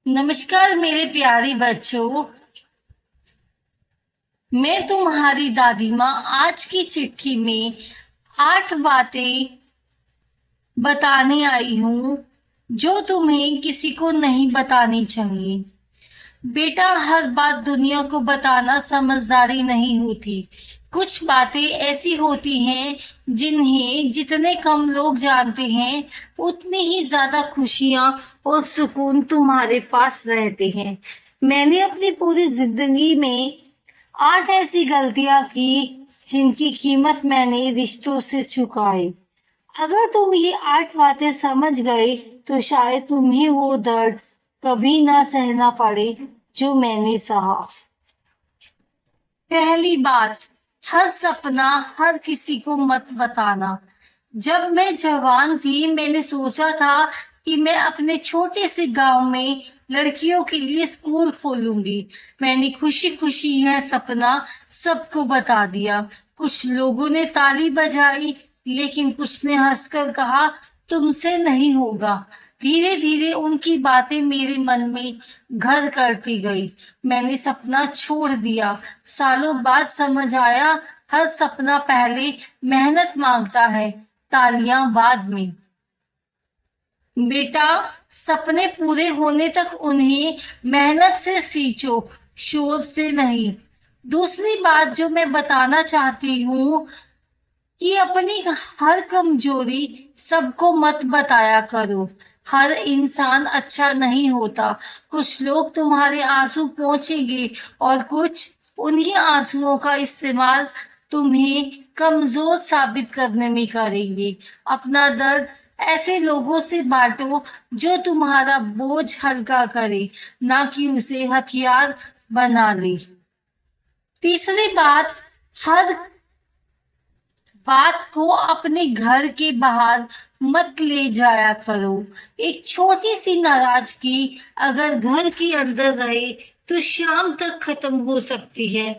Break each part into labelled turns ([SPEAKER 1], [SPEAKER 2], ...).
[SPEAKER 1] नमस्कार मेरे प्यारे बच्चों। मैं तुम्हारी दादी माँ आज की चिट्ठी में 8 बातें बताने आई हूँ जो तुम्हें किसी को नहीं बतानी चाहिए। बेटा, हर बात दुनिया को बताना समझदारी नहीं होती। कुछ बातें ऐसी होती हैं जिन्हें जितने कम लोग जानते हैं उतनी ही ज्यादा खुशियां और सुकून तुम्हारे पास रहते हैं। मैंने अपनी पूरी जिंदगी में 8 ऐसी गलतियां की जिनकी कीमत मैंने रिश्तों से चुकाई। अगर तुम ये 8 बातें समझ गए तो शायद तुम्हें वो दर्द कभी ना सहना पड़े जो मैंने सहा। पहली बात, हर सपना हर किसी को मत बताना। जब मैं जवान थी मैंने सोचा था कि मैं अपने छोटे से गांव में लड़कियों के लिए स्कूल खोलूंगी। मैंने खुशी खुशी यह सपना सबको बता दिया। कुछ लोगों ने ताली बजाई, लेकिन कुछ ने हंसकर कहा तुमसे नहीं होगा। धीरे धीरे उनकी बातें मेरे मन में घर करती गई। मैंने सपना छोड़ दिया। सालों बाद समझ आया, हर सपना पहले मेहनत मांगता है, तालियां बाद में। बेटा, सपने पूरे होने तक उन्हें मेहनत से सींचो, शोर से नहीं। दूसरी बात जो मैं बताना चाहती हूँ कि अपनी हर कमजोरी सबको मत बताया करो। हर इंसान अच्छा नहीं होता। कुछ लोग तुम्हारे आंसू पोंछेंगे और कुछ उन्हीं आंसुओं का इस्तेमाल तुम्हें कमजोर साबित करने में करेंगे। अपना दर्द ऐसे लोगों से बांटो जो तुम्हारा बोझ हल्का करे, ना कि उसे हथियार बना ले। तीसरी बात, हर बात को अपने घर के बाहर मत ले जाया करो। एक छोटी सी नाराजगी अगर घर के अंदर रहे तो शाम तक खत्म हो सकती है,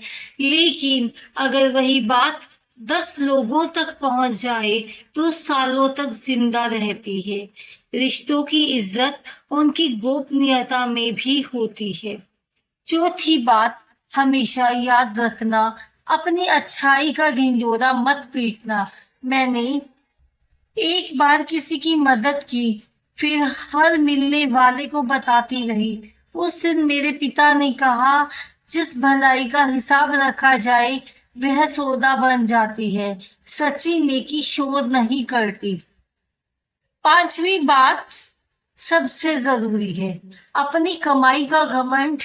[SPEAKER 1] लेकिन अगर वही बात 10 लोगों तक पहुंच जाए तो सालों तक जिंदा रहती है। रिश्तों की इज्जत उनकी गोपनीयता में भी होती है। चौथी बात, हमेशा याद रखना, अपनी अच्छाई का ढिंढोरा मत पीटना। मैंने एक बार किसी की मदद की, फिर हर मिलने वाले को बताती रही। उस दिन मेरे पिता ने कहा, जिस भलाई का हिसाब रखा जाए वह सौदा बन जाती है। सच्ची नेकी शोर नहीं करती। पांचवी बात सबसे जरूरी है, अपनी कमाई का घमंड।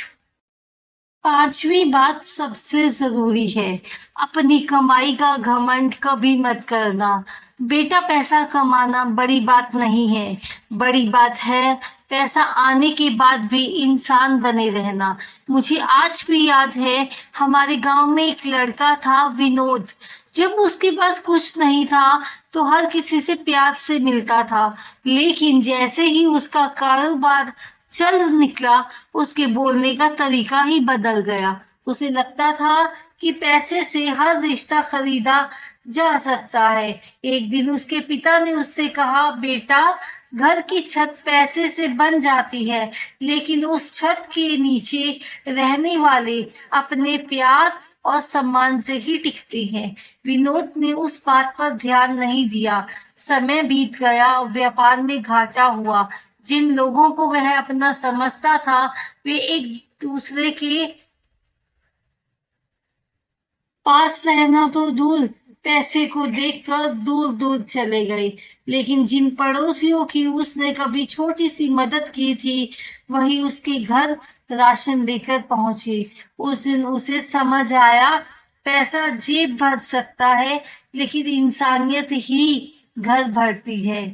[SPEAKER 1] पांचवी बात सबसे जरूरी है, अपनी कमाई का घमंड कभी मत करना। बेटा, पैसा कमाना बड़ी बात नहीं है, बड़ी बात है पैसा आने के बाद भी इंसान बने रहना। मुझे आज भी याद है, हमारे गांव में एक लड़का था विनोद। जब उसके पास कुछ नहीं था तो हर किसी से प्यार से मिलता था, लेकिन जैसे ही उसका कारोबार चल निकला उसके बोलने का तरीका ही बदल गया। उसे लगता था कि पैसे से हर रिश्ता खरीदा जा सकता है। एक दिन उसके पिता ने उससे कहा, बेटा, घर की छत पैसे से बन जाती है, लेकिन उस छत के नीचे रहने वाले अपने प्यार और सम्मान से ही टिकते हैं। विनोद ने उस बात पर ध्यान नहीं दिया। समय बीत गया, व्यापार में घाटा हुआ। जिन लोगों को वह अपना समझता था वे एक दूसरे के पास रहना तो दूर, पैसे को देखकर दूर दूर चले गए। लेकिन जिन पड़ोसियों की उसने कभी छोटी सी मदद की थी वही उसके घर राशन लेकर पहुंचे। उस दिन उसे समझ आया, पैसा जेब भर सकता है लेकिन इंसानियत ही घर भरती है।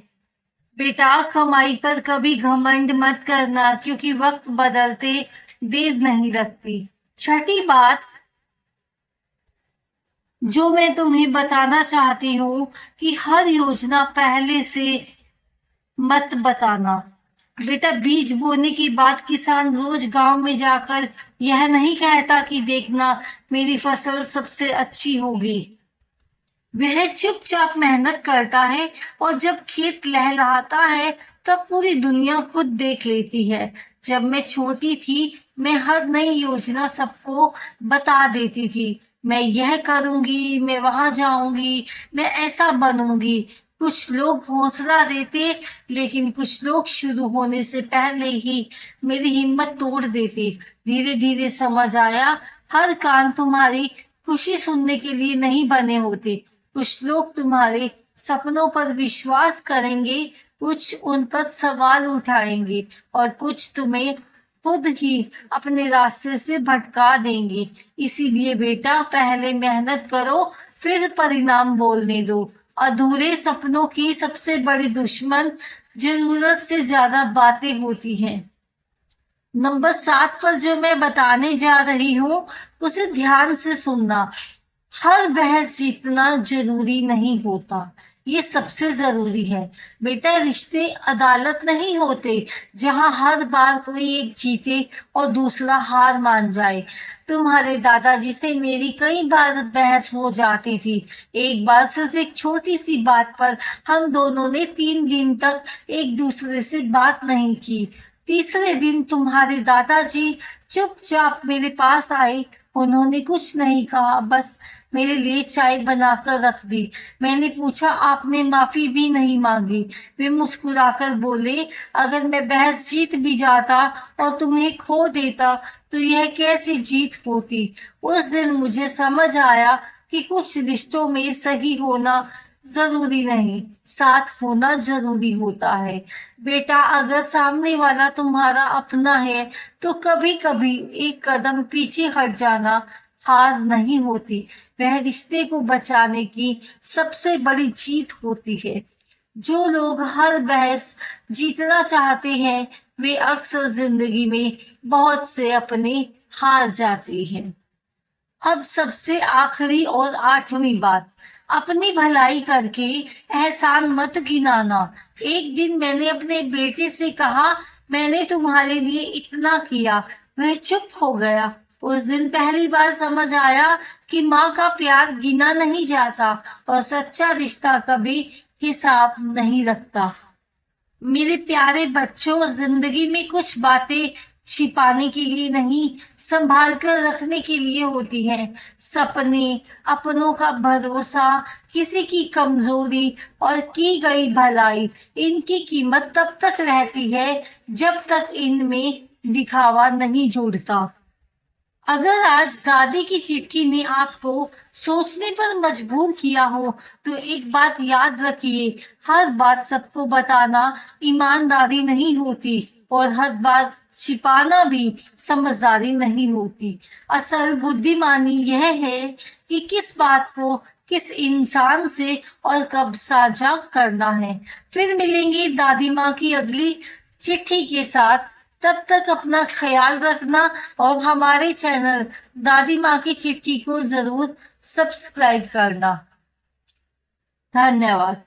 [SPEAKER 1] बेटा, कमाई पर कभी घमंड मत करना, क्योंकि वक्त बदलते देर नहीं लगती। छठी बात जो मैं तुम्हें बताना चाहती हूँ कि हर योजना पहले से मत बताना। बेटा, बीज बोने के बाद किसान रोज गांव में जाकर यह नहीं कहता कि देखना मेरी फसल सबसे अच्छी होगी। वह चुपचाप मेहनत करता है और जब खेत लहलहाता है तब पूरी दुनिया खुद देख लेती है। जब मैं छोटी थी, मैं हर नई योजना सबको बता देती थी। मैं यह करूंगी, मैं वहां जाऊंगी, मैं ऐसा बनूंगी। कुछ लोग हौसला देते, लेकिन कुछ लोग शुरू होने से पहले ही मेरी हिम्मत तोड़ देते। धीरे धीरे समझ आया, हर कान तुम्हारी खुशी सुनने के लिए नहीं बने होते। कुछ लोग तुम्हारे सपनों पर विश्वास करेंगे, कुछ उन पर सवाल उठाएंगे, और कुछ तुम्हें खुद ही अपने रास्ते से भटका देंगे। इसीलिए बेटा, पहले मेहनत करो, फिर परिणाम बोलने दो। अधूरे सपनों की सबसे बड़ी दुश्मन जरूरत से ज्यादा बातें होती हैं। नंबर 7 पर जो मैं बताने जा रही हूँ, उसे ध्यान से सुनना। हर बहस जीतना जरूरी नहीं होता, ये सबसे जरूरी है। बेटा, रिश्ते अदालत नहीं होते जहां हर बार कोई एक जीते और दूसरा हार मान जाए। तुम्हारे दादाजी से मेरी कई बार बहस हो जाती थी। एक बार सिर्फ एक छोटी सी बात पर हम दोनों ने 3 दिन तक एक दूसरे से बात नहीं की। तीसरे दिन तुम्हारे दादाजी चुपचाप मेरे पास आए। उन्होंने कुछ नहीं कहा, बस मेरे लिए चाय बनाकर रख दी। मैंने पूछा, आपने माफी भी नहीं मांगी? वे मुस्कुराकर बोले, अगर मैं बहस जीत भी जाता और तुम्हें खो देता तो यह कैसी जीत होती। उस दिन मुझे समझ आया कि कुछ रिश्तों में सही होना जरूरी नहीं, साथ होना जरूरी होता है। बेटा, अगर सामने वाला तुम्हारा अपना है तो कभी कभी एक कदम पीछे हट जाना हार नहीं होती, वह रिश्ते को बचाने की सबसे बड़ी जीत होती है। जो लोग हर बहस जीतना चाहते हैं, वे अक्सर जिंदगी में बहुत से अपने हार जाते हैं। अब सबसे आखिरी और 8वीं बात, अपनी भलाई करके एहसान मत गिनाना। एक दिन मैंने अपने बेटे से कहा, मैंने तुम्हारे लिए इतना किया। वह चुप हो गया। उस दिन पहली बार समझ आया कि माँ का प्यार गिना नहीं जाता और सच्चा रिश्ता कभी हिसाब नहीं रखता। मेरे प्यारे बच्चों, जिंदगी में कुछ बातें छिपाने के लिए नहीं, संभाल कर रखने के लिए होती हैं। सपने, अपनों का भरोसा, किसी की कमजोरी और की गई भलाई, इनकी कीमत तब तक रहती है जब तक इनमें दिखावा नहीं जुड़ता। अगर आज दादी की चिट्ठी ने आपको सोचने पर मजबूर किया हो, तो एक बात याद रखिए, हर बात सबको बताना ईमानदारी नहीं होती और हर बात छिपाना भी समझदारी नहीं होती। असल बुद्धिमानी यह है कि किस बात को किस इंसान से और कब साझा करना है। फिर मिलेंगे दादी माँ की अगली चिट्ठी के साथ। तब तक अपना ख्याल रखना और हमारे चैनल दादी माँ की चिट्ठी को जरूर सब्सक्राइब करना। धन्यवाद।